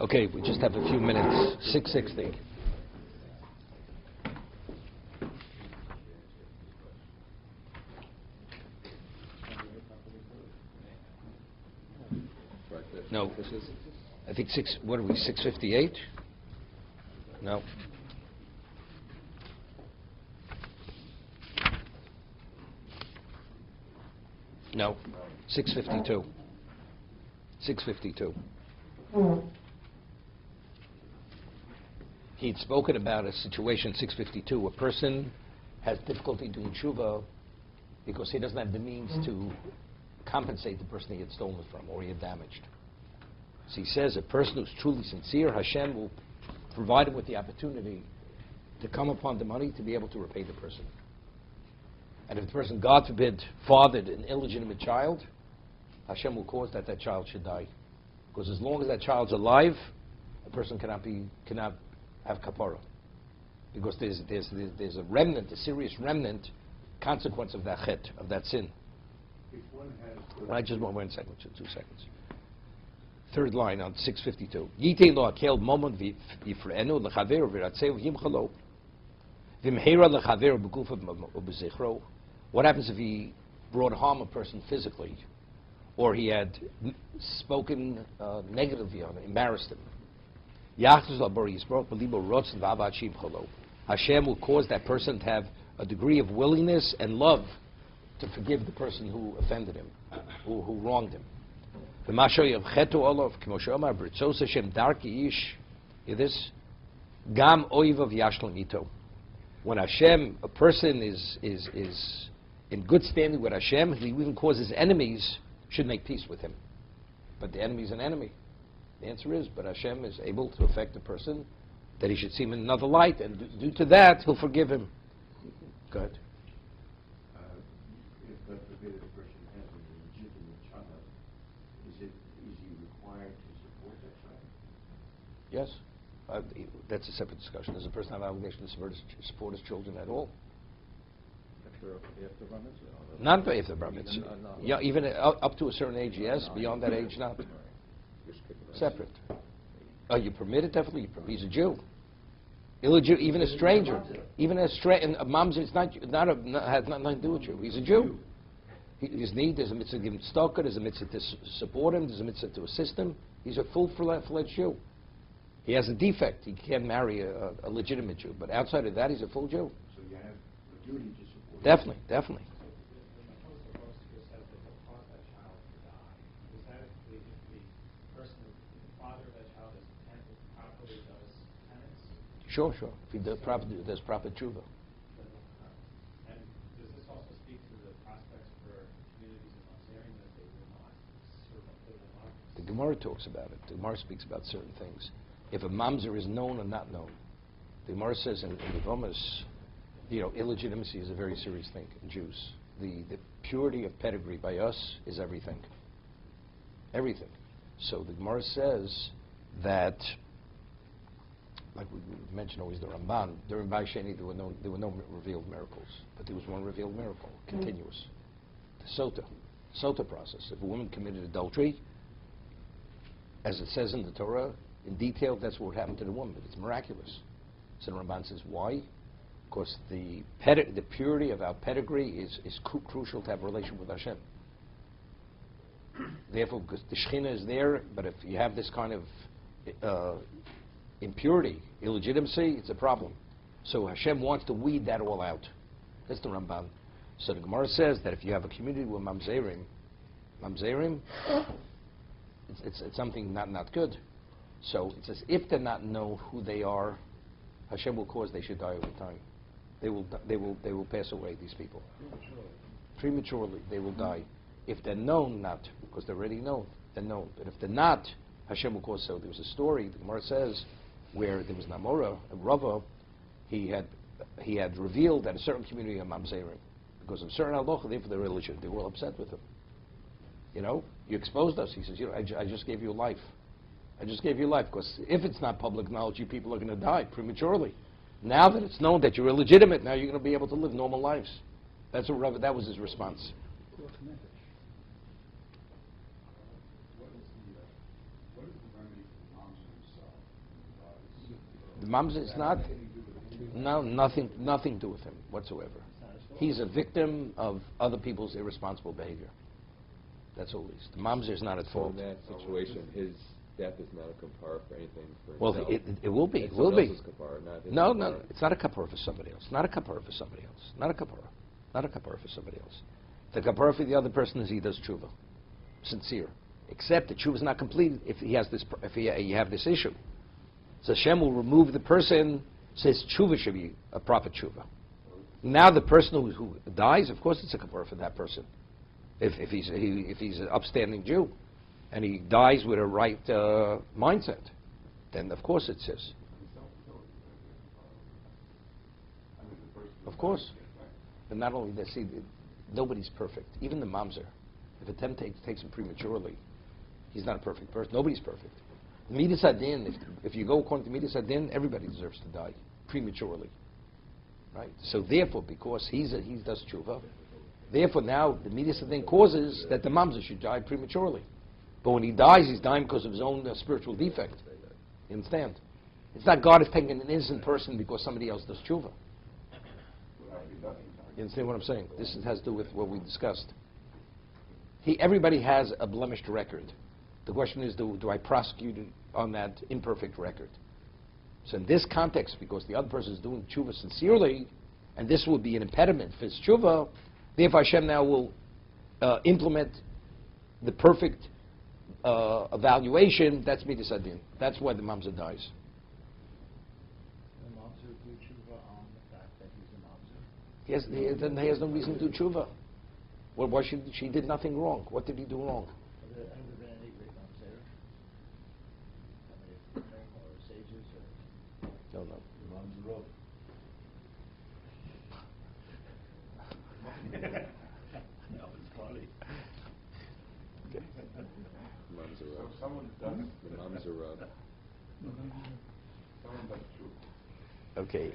Okay, we just have a few minutes. 6:60. No, I think what are we, 6:58? No. No, 6:52. 6:52. He'd spoken about a situation, 6:52. A person has difficulty doing tshuva because he doesn't have the means to compensate the person he had stolen it from or he had damaged. So he says a person who's truly sincere, Hashem will provide him with the opportunity to come upon the money to be able to repay the person. And if the person, God forbid, fathered an illegitimate child, Hashem will cause that child should die. Because as long as that child's alive, a person cannot have kapara. Because there's a remnant, a serious remnant consequence of that chet, of that sin. If one has... I just want 1 second, 2 seconds. Third line on 6:52. Yitei lo akel momon v'yifre'enu l'chaver v'ratzeu v'yimchalo v'mheira l'chaver b'gufa v'bezichro. What happens if he brought harm a person physically, or he had spoken negatively on him, embarrassed him? Hashem will cause that person to have a degree of willingness and love to forgive the person who offended him, who wronged him. Hear this? Gam oivav yashlam ito. When Hashem, a person is in good standing with Hashem, he even causes enemies should make peace with him. But the enemy is an enemy. The answer is, but Hashem is able to affect a person that he should see him in another light, and due to that, he'll forgive him. Go ahead. If God forbid a person has a legitimate child, is he required to support that child? Yes. That's a separate discussion. Does a person have an obligation to support his children at all? After bar mitzvah? Not after bar mitzvah. Yeah, even up to a certain age, yes. Beyond that age, not. Separate. Oh, you permit it? Definitely. He's a Jew. Even a stranger. Even a stranger. A mom's, it's has nothing to do with you. He's a Jew. His need, there's a mitzvah to give him tzedakah, there's a mitzvah to support him, there's a mitzvah to assist him. He's a full-fledged Jew. He has a defect. He can't marry a legitimate Jew. But outside of that, he's a full Jew. So you have a duty to support him. Definitely. Sure. If he does proper tshuva. And does this also speak to the prospects for communities in Montserrat that they will not serve up their democracy? The Gemara talks about it. The Gemara speaks about certain things. If a mamzer is known or not known, the Gemara says in the Vomas, illegitimacy is a very serious thing in Jews. The purity of pedigree by us is everything. Everything. So the Gemara says that, like we mention always the Ramban, during Vayeishev there were no revealed miracles, but there was one revealed miracle, continuous. The sota process. If a woman committed adultery, as it says in the Torah, in detail, that's what happened to the woman. It's miraculous. So the Ramban says, why? Because the purity of our pedigree is crucial to have a relation with Hashem. Therefore, because the Shekhinah is there, but if you have this kind of impurity, illegitimacy, it's a problem. So Hashem wants to weed that all out. That's the Ramban. So the Gemara says that if you have a community with mamzerim, it's something not good. So it says if they not know who they are, Hashem will cause they should die over time. They will pass away. These people prematurely they will die. If they're known, not because they're already known. They're known, but if they're not, Hashem will cause. So there was a story the Gemara says where there was Namora, a Rava, he had revealed that a certain community of mamzerim because of certain halacha, therefore they're religion. They were all upset with him. You exposed us. He says, I just gave you life. I just gave you life because if it's not public knowledge, you people are going to die prematurely. Now that it's known that you're illegitimate, now you're going to be able to live normal lives. That was his response. What is the remedy for the moms Mamzer is not. No, nothing to do with him whatsoever. He's a victim of other people's irresponsible behavior. That's all it is. The Mamzer is not at So fault. in that situation, his death is not a kapara for anything for Well, himself. it will be. It It's will someone be. else's kapara, not his No, kapara. it's not a kapara for somebody else. Not a kapara for somebody else. Not a kapara. Not a kapara for somebody else. The kapara for the other person is he does tshuva, sincere. Except the tshuva is not completed if he has this. If you have this issue, so Hashem will remove the person. Says tshuva should be a proper tshuva. Now the person who dies, of course, it's a kapara for that person. If he's an upstanding Jew, and he dies with a right mindset, then of course it says. Of course. But not only that, see, nobody's perfect. Even the mamzer, if a temp takes him prematurely, he's not a perfect person. Nobody's perfect. Midas Adin, if you go according to Midas Adin, everybody deserves to die prematurely. Right? So therefore, because he does tshuva, therefore now the Midas Adin causes that the mamzer should die prematurely. But when he dies, he's dying because of his own spiritual defect. You understand? It's not God is taking an innocent person because somebody else does tshuva. You understand what I'm saying? This has to do with what we discussed. Everybody has a blemished record. The question is, do I prosecute it on that imperfect record? So in this context, because the other person is doing tshuva sincerely, and this will be an impediment for his tshuva, therefore Hashem now will implement the perfect evaluation. That's midas adin. That's why the mamzer dies. The mamzer do tshuva on the fact that he's a mamzer. He has no reason to do tshuva. Well, why she did nothing wrong. What did he do wrong? Have there been any great mamzer? Or sages or? No. Mamzer wrote. No, it's funny. Okay. Mamzer So rub. someone does, The mamzer rub. someone does true. Okay.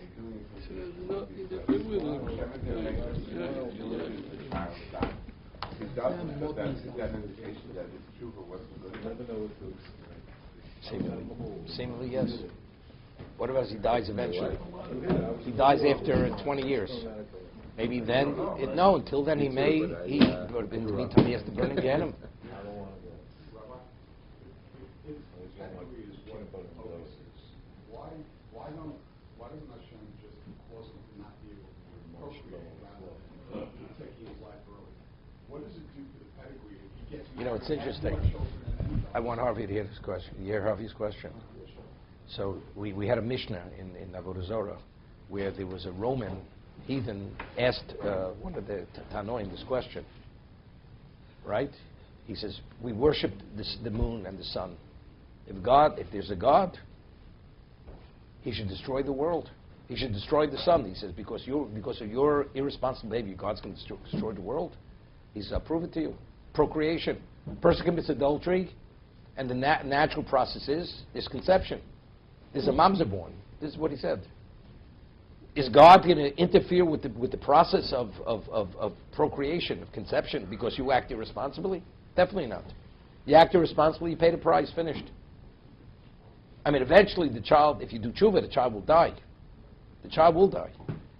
He doesn't, but that's an indication that his tshuva wasn't good enough. Seemingly, yes. What about he dies eventually? He dies after 20 years. Maybe then, no, until then but in the meantime he has to burn in Gehenna. Why doesn't Hashem just cause him to not be able to procreate rather than taking his life early? What does it do to the pedigree if he gets You know, it's interesting. I want Harvey to hear this question. You hear Harvey's question? So we had a Mishnah in Avodah Zarah where there was a Roman heathen asked one of the Tanoim this question. Right? He says, we worship the moon and the sun. If there's a God, he should destroy the world. He should destroy the sun. He says, because of your irresponsible behavior, God's going to destroy the world. He says, I'll prove it to you. Procreation. A person commits adultery, and the natural process is conception. There's a mamzer born. This is what he said. Is God going to interfere with the process of procreation, of conception, because you act irresponsibly? Definitely not. You act irresponsibly, you pay the price, finished. I mean, eventually the child, if you do tshuva, the child will die. The child will die.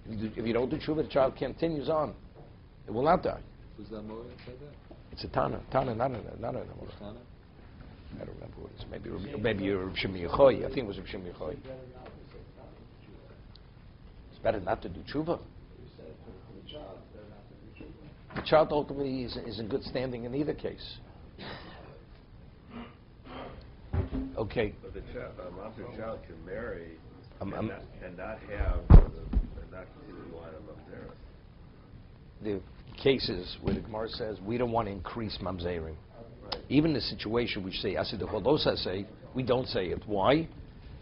If you don't do tshuva, the child continues on. It will not die. Who's that Moed that said that? It's a Tana. Tana, not a Tana? I don't remember what it is. Maybe Reb Shimon Yochai. I think it was Reb Shimon Yochai. It's better not to do tshuva. The child ultimately is in good standing in either case. Okay. But the mamzer child can marry and not have not continue the line of mamzer. The cases where the Gemara says we don't want to increase mamzerim. Right. Even the situation we say Asid Cholosa say, we don't say it. Why?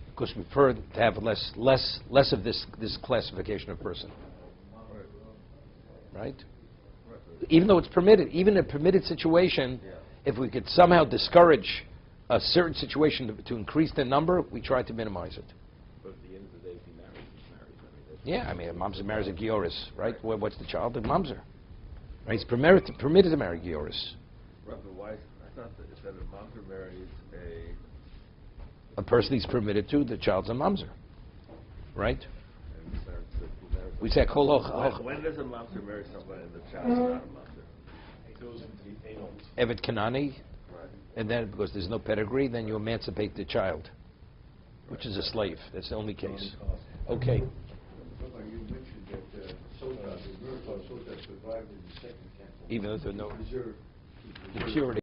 Because we prefer to have less of this classification of person. Right? Even though it's permitted, even in a permitted situation, if we could somehow discourage a certain situation to increase the number, we try to minimize it. But at the end of the day, if he marries, he's married. Yeah, I mean, a mamzer marries a gioris, right? What's the child? A mamzer. Right? He's permitted to marry gioris. Right, but why? I thought that if a mamzer marries A person he's permitted to, the child's a mamzer. right? And it starts to- We say kol hoch When does a mamzer marry somebody and the child's not a mamzer? It goes into the adult. Evet Kanani, Right. and then because there's no pedigree, then you emancipate the child, which is a slave. That's the only case. Okay. Rabbi, you mentioned that Sota, the miracle of Sota survived in the second temple. Even though there are no Preserved impurity.